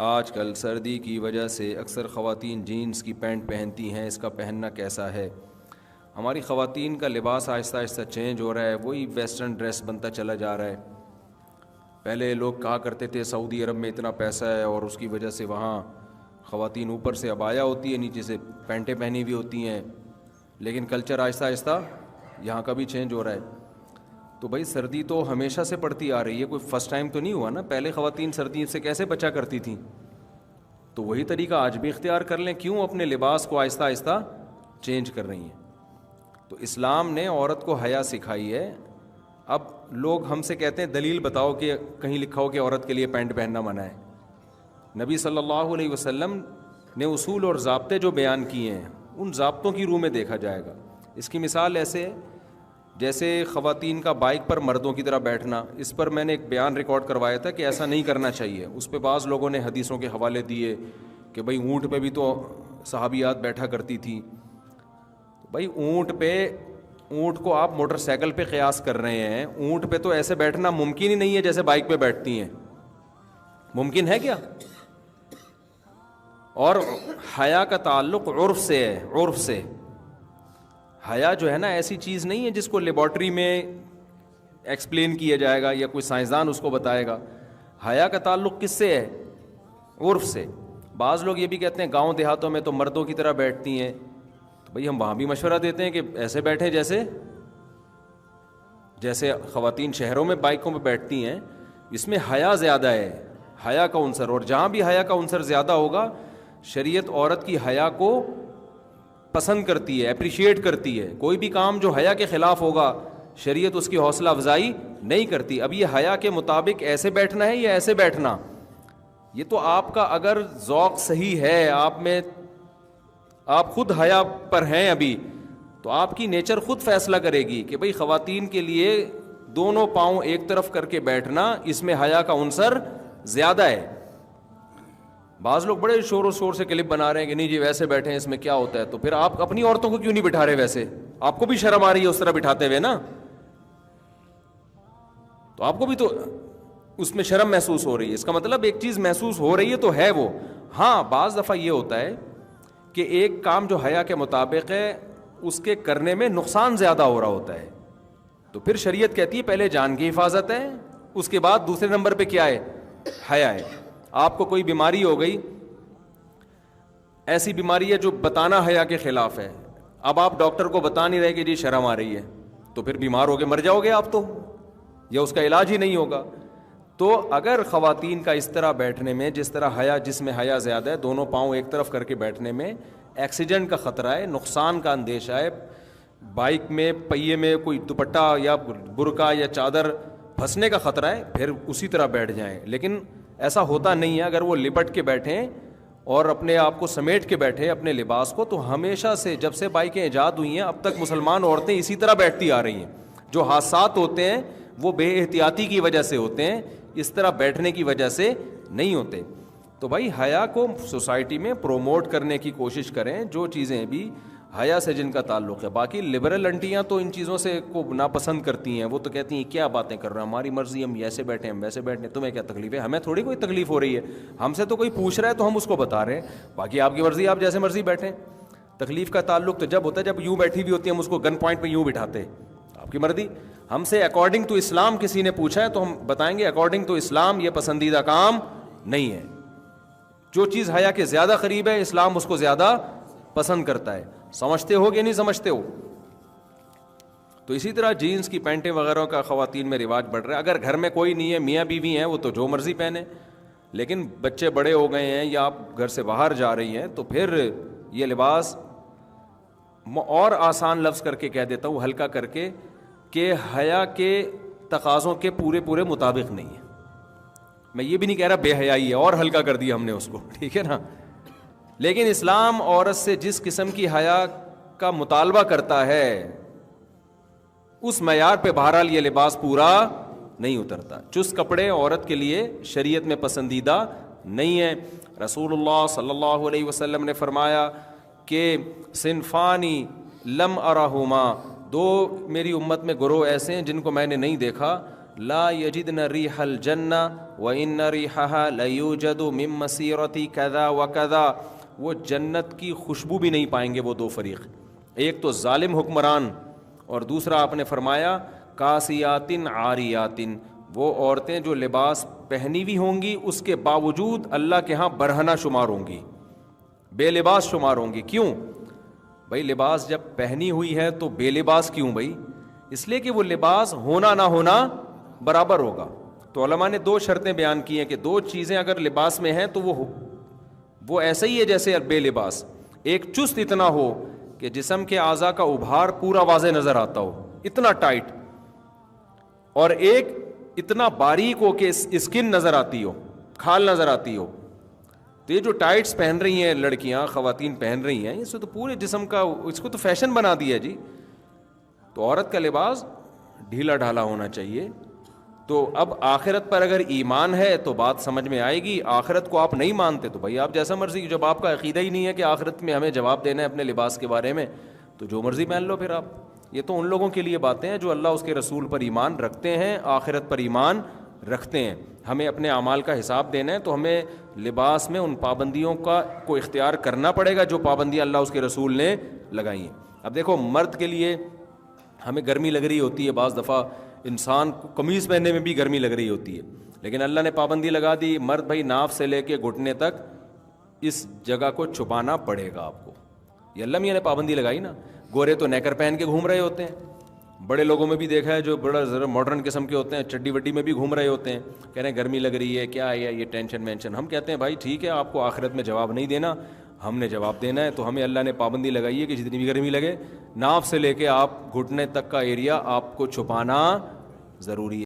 آج کل سردی کی وجہ سے اکثر خواتین جینس کی پینٹ پہنتی ہیں، اس کا پہننا کیسا ہے؟ ہماری خواتین کا لباس آہستہ آہستہ چینج ہو رہا ہے، وہی ویسٹرن ڈریس بنتا چلا جا رہا ہے۔ پہلے لوگ کہا کرتے تھے سعودی عرب میں اتنا پیسہ ہے اور اس کی وجہ سے وہاں خواتین اوپر سے عبایا ہوتی ہے، نیچے سے پینٹیں پہنی ہوئی ہوتی ہیں، لیکن کلچر آہستہ آہستہ یہاں کا بھی چینج ہو رہا ہے۔ تو بھائی سردی تو ہمیشہ سے پڑتی آ رہی ہے، کوئی فرسٹ ٹائم تو نہیں ہوا نا۔ پہلے خواتین سردی سے کیسے بچا کرتی تھیں، تو وہی طریقہ آج بھی اختیار کر لیں، کیوں اپنے لباس کو آہستہ آہستہ چینج کر رہی ہیں؟ تو اسلام نے عورت کو حیا سکھائی ہے۔ اب لوگ ہم سے کہتے ہیں دلیل بتاؤ کہ کہیں لکھا ہو کہ عورت کے لیے پینٹ پہننا منع ہے۔ نبی صلی اللہ علیہ وسلم نے اصول اور ضابطے جو بیان کیے ہیں ان ضابطوں کی روح میں دیکھا جائے گا۔ اس کی مثال ایسے جیسے خواتین کا بائک پر مردوں کی طرح بیٹھنا، اس پر میں نے ایک بیان ریکارڈ کروایا تھا کہ ایسا نہیں کرنا چاہیے۔ اس پہ بعض لوگوں نے حدیثوں کے حوالے دیے کہ بھئی اونٹ پہ بھی تو صحابیات بیٹھا کرتی تھی۔ بھئی اونٹ کو آپ موٹر سائیکل پہ قیاس کر رہے ہیں، اونٹ پہ تو ایسے بیٹھنا ممکن ہی نہیں ہے جیسے بائک پہ بیٹھتی ہیں، ممکن ہے کیا؟ اور حیا کا تعلق عرف سے ہے، عرف سے۔ حیا جو ہے نا ایسی چیز نہیں ہے جس کو لیبارٹری میں ایکسپلین کیا جائے گا یا کوئی سائنسدان اس کو بتائے گا۔ حیا کا تعلق کس سے ہے؟ عرف سے۔ بعض لوگ یہ بھی کہتے ہیں گاؤں دیہاتوں میں تو مردوں کی طرح بیٹھتی ہیں، تو بھئی ہم وہاں بھی مشورہ دیتے ہیں کہ ایسے بیٹھیں جیسے خواتین شہروں میں بائکوں پہ بیٹھتی ہیں۔ اس میں حیا زیادہ ہے، حیا کا عنصر، اور جہاں بھی حیا کا عنصر زیادہ ہوگا شریعت عورت کی حیا کو پسند کرتی ہے، اپریشیٹ کرتی ہے۔ کوئی بھی کام جو حیا کے خلاف ہوگا شریعت اس کی حوصلہ افزائی نہیں کرتی۔ اب یہ حیا کے مطابق ایسے بیٹھنا ہے یا ایسے بیٹھنا، یہ تو آپ کا اگر ذوق صحیح ہے، آپ خود حیا پر ہیں ابھی، تو آپ کی نیچر خود فیصلہ کرے گی کہ بھئی خواتین کے لیے دونوں پاؤں ایک طرف کر کے بیٹھنا، اس میں حیا کا عنصر زیادہ ہے۔ بعض لوگ بڑے شور و شور سے کلپ بنا رہے ہیں کہ نہیں جی ویسے بیٹھے ہیں، اس میں کیا ہوتا ہے؟ تو پھر آپ اپنی عورتوں کو کیوں نہیں بٹھا رہے؟ ویسے آپ کو بھی شرم آ رہی ہے اس طرح بٹھاتے ہوئے نا، تو آپ کو بھی تو اس میں شرم محسوس ہو رہی ہے۔ اس کا مطلب ایک چیز محسوس ہو رہی ہے تو ہے وہ۔ ہاں بعض دفعہ یہ ہوتا ہے کہ ایک کام جو حیا کے مطابق ہے اس کے کرنے میں نقصان زیادہ ہو رہا ہوتا ہے، تو پھر شریعت کہتی ہے پہلے جان کی حفاظت ہے، اس کے بعد دوسرے نمبر پہ کیا ہے؟ حیا ہے۔ آپ کو کوئی بیماری ہو گئی، ایسی بیماری ہے جو بتانا حیا کے خلاف ہے، اب آپ ڈاکٹر کو بتا نہیں رہے کہ جی شرم آ رہی ہے، تو پھر بیمار ہو کے مر جاؤ گے آپ تو، یا اس کا علاج ہی نہیں ہوگا۔ تو اگر خواتین کا اس طرح بیٹھنے میں، جس طرح حیا، جس میں حیا زیادہ ہے، دونوں پاؤں ایک طرف کر کے بیٹھنے میں ایکسیڈنٹ کا خطرہ ہے، نقصان کا اندیشہ ہے، بائک میں پہیے میں کوئی دوپٹہ یا برقع یا چادر پھنسنے کا خطرہ ہے، پھر اسی طرح بیٹھ جائیں۔ لیکن ایسا ہوتا نہیں ہے، اگر وہ لپٹ کے بیٹھیں اور اپنے آپ کو سمیٹ کے بیٹھیں اپنے لباس کو، تو ہمیشہ سے جب سے بائکیں ایجاد ہوئی ہیں اب تک مسلمان عورتیں اسی طرح بیٹھتی آ رہی ہیں۔ جو حادثات ہوتے ہیں وہ بے احتیاطی کی وجہ سے ہوتے ہیں، اس طرح بیٹھنے کی وجہ سے نہیں ہوتے۔ تو بھائی حیا کو سوسائٹی میں پروموٹ کرنے کی کوشش کریں، جو چیزیں بھی حیا سے جن کا تعلق ہے۔ باقی لبرل انٹیاں تو ان چیزوں سے کو ناپسند کرتی ہیں، وہ تو کہتی ہیں کیا باتیں کر رہے ہیں، ہماری مرضی، ہم ایسے بیٹھیں ہم ویسے بیٹھیں، تمہیں کیا تکلیف ہے؟ ہمیں تھوڑی کوئی تکلیف ہو رہی ہے، ہم سے تو کوئی پوچھ رہا ہے تو ہم اس کو بتا رہے ہیں، باقی آپ کی مرضی، آپ جیسے مرضی بیٹھیں۔ تکلیف کا تعلق تو جب ہوتا ہے جب یوں بیٹھی ہوئی ہوتی ہے، ہم اس کو گن پوائنٹ پہ یوں بٹھاتے، آپ کی مرضی۔ ہم سے اکارڈنگ ٹو اسلام کسی نے پوچھا ہے تو ہم بتائیں گے اکارڈنگ ٹو اسلام یہ پسندیدہ کام نہیں ہے۔ جو چیز حیا کے زیادہ قریب ہے اسلام اس کو زیادہ پسند کرتا ہے۔ سمجھتے ہو کہ نہیں سمجھتے ہو؟ تو اسی طرح جینس کی پینٹیں وغیرہ کا خواتین میں رواج بڑھ رہا ہے۔ اگر گھر میں کوئی نہیں ہے، میاں بیوی ہیں، وہ تو جو مرضی پہنے، لیکن بچے بڑے ہو گئے ہیں یا آپ گھر سے باہر جا رہی ہیں تو پھر یہ لباس، اور آسان لفظ کر کے کہہ دیتا ہوں ہلکا کر کے، کہ حیا کے تقاضوں کے پورے مطابق نہیں ہے۔ میں یہ بھی نہیں کہہ رہا بے حیائی ہے، اور ہلکا کر دیا ہم نے اس کو، ٹھیک ہے نا۔ لیکن اسلام عورت سے جس قسم کی حیا کا مطالبہ کرتا ہے اس معیار پہ بہرحال یہ لباس پورا نہیں اترتا۔ چست کپڑے عورت کے لیے شریعت میں پسندیدہ نہیں ہے۔ رسول اللہ صلی اللہ علیہ وسلم نے فرمایا کہ صنفانی لم ارہما، دو میری امت میں گروہ ایسے ہیں جن کو میں نے نہیں دیکھا، لا یجدن ریح الجنہ وان ریحها لیوجد من مسیرۃ کذا وکذا، وہ جنت کی خوشبو بھی نہیں پائیں گے وہ دو فریق، ایک تو ظالم حکمران اور دوسرا آپ نے فرمایا کاسیات عاریات، وہ عورتیں جو لباس پہنی ہوئی ہوں گی اس کے باوجود اللہ کے ہاں برہنہ شمار ہوں گی، بے لباس شمار ہوں گی۔ کیوں بھائی؟ لباس جب پہنی ہوئی ہے تو بے لباس کیوں بھائی؟ اس لیے کہ وہ لباس ہونا نہ ہونا برابر ہوگا۔ تو علماء نے دو شرطیں بیان کی ہیں کہ دو چیزیں اگر لباس میں ہیں تو وہ ایسا ہی ہے جیسے بے لباس، ایک چست اتنا ہو کہ جسم کے اعضاء کا ابھار پورا واضح نظر آتا ہو، اتنا ٹائٹ، اور ایک اتنا باریک ہو کہ اسکن نظر آتی ہو، کھال نظر آتی ہو۔ تو یہ جو ٹائٹس پہن رہی ہیں لڑکیاں، خواتین پہن رہی ہیں، اس سے تو پورے جسم کا، اس کو تو فیشن بنا دیا جی۔ تو عورت کا لباس ڈھیلا ڈھالا ہونا چاہیے۔ تو اب آخرت پر اگر ایمان ہے تو بات سمجھ میں آئے گی، آخرت کو آپ نہیں مانتے تو بھائی آپ جیسا مرضی، جب آپ کا عقیدہ ہی نہیں ہے کہ آخرت میں ہمیں جواب دینا ہے اپنے لباس کے بارے میں تو جو مرضی پہن لو پھر آپ۔ یہ تو ان لوگوں کے لیے باتیں ہیں جو اللہ اس کے رسول پر ایمان رکھتے ہیں، آخرت پر ایمان رکھتے ہیں۔ ہمیں اپنے اعمال کا حساب دینا ہے تو ہمیں لباس میں ان پابندیوں کو اختیار کرنا پڑے گا جو پابندیاں اللہ اس کے رسول نے لگائی ہیں۔ اب دیکھو، مرد کے لیے ہمیں گرمی لگ رہی ہوتی ہے، بعض دفعہ انسان کو قمیض پہننے میں بھی گرمی لگ رہی ہوتی ہے، لیکن اللہ نے پابندی لگا دی، مرد بھائی ناف سے لے کے گھٹنے تک اس جگہ کو چھپانا پڑے گا آپ کو۔ یہ اللہ میاں نے پابندی لگائی نا۔ گورے تو نیکر پہن کے گھوم رہے ہوتے ہیں، بڑے لوگوں میں بھی دیکھا ہے جو بڑا ذرا ماڈرن قسم کے ہوتے ہیں، چڈی وڈی میں بھی گھوم رہے ہوتے ہیں، کہہ رہے ہیں گرمی لگ رہی ہے، کیا ہے یہ ٹینشن مینشن۔ ہم کہتے ہیں بھائی ٹھیک ہے، آپ کو آخرت میں جواب نہیں دینا، ہم نے جواب دینا ہے، تو ہمیں اللہ نے پابندی لگائی ہے کہ جتنی بھی گرمی لگے ناف سے لے کے آپ گھٹنے تک کا ایریا آپ کو چھپانا ضروری ہے۔